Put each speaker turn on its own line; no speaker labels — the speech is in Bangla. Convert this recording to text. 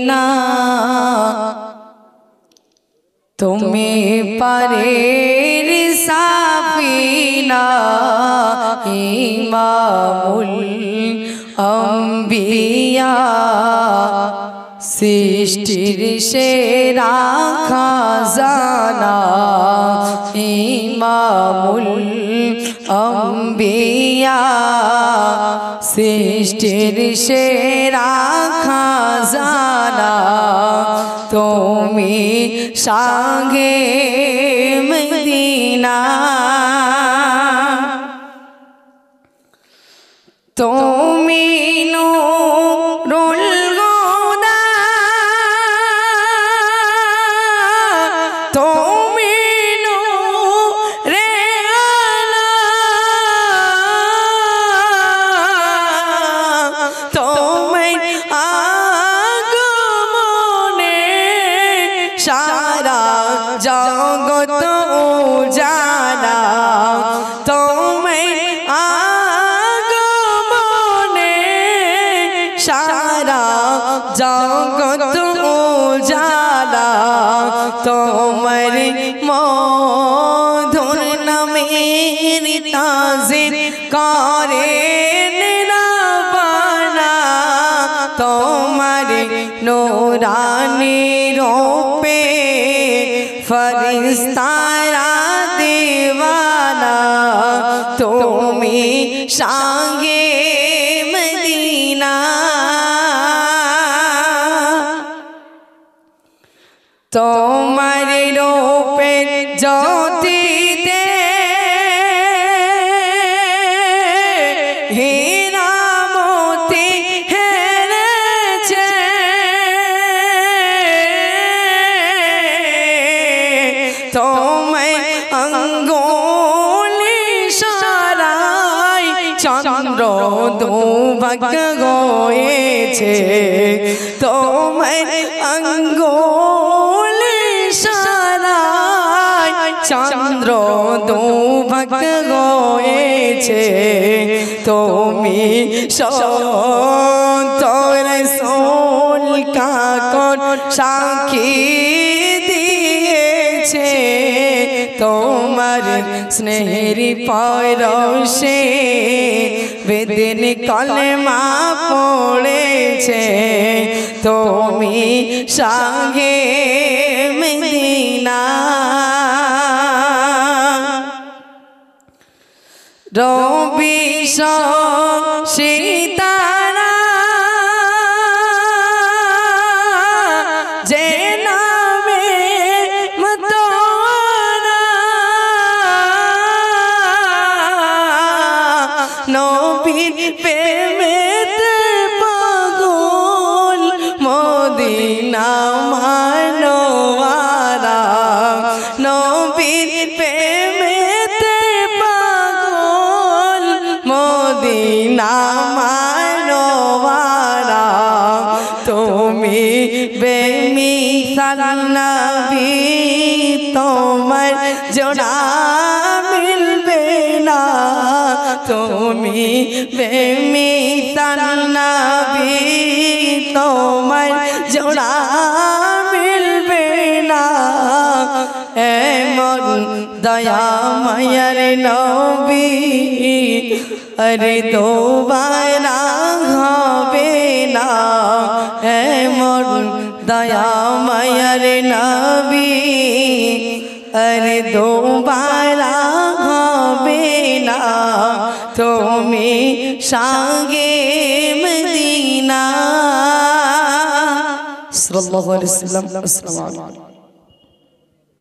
না তুমি পারের সাফিনা ইমামুল আম্বিয়া সৃষ্টির সেরা খাজানা ইমামুল আম্বিয়া সৃষ্টির সেরা খাজানা তুমি সাঙ্গে মদিনা তুমি নূরুল হুদা তুমি নূরে আলা তুমি আগমনে সারা জগৎ উজালা তুমি সারা জগৎ উজালা তোমার মধুর নামের তাজির করে নিরাবানা তোমার নূরানি রূপে ফরিস্তারা দেওয়ানা তুমি সাঙ্গে মদিনা তোমার রূপে জ্যোতিতে হীরা মোতি হেরেছে তোমায় আঙ্গুলি সারাই চন্দ্র দুভাগ হয়েছে তোমায় আঙ্গুলি সারাই চন্দ্র দুভাগ হয়েছে তুমি সত্তর রাসূল কাকর সাক্ষী দিয়েছে তোমার স্নেহের পরশে বেদিন কলমা পড়েছে তুমি সাঙ্গে মদিনা রবি সিতারা যে নামে মতোয়ারা নবীর প্রেমেতে পাগল মদিনা মানওয়ারা নবীর প্রেমেতে পাগল মদিনা মানওয়ারা তুমি বেমিসাল নবী তোমার জোড়া মিলবে না তুমি বেমিসাল নবী তোমার জোড়া মিলবে না এমন দয়াময়ের নবী আরে দোবারা হবে না এমন দয়াময়ের নবী আরে দোবারা হবে না তুমি সাঙ্গে মদিনা সাল্লাল্লাহু আলাইহি ওয়াসাল্লাম। আসসালামু আলাইকুম।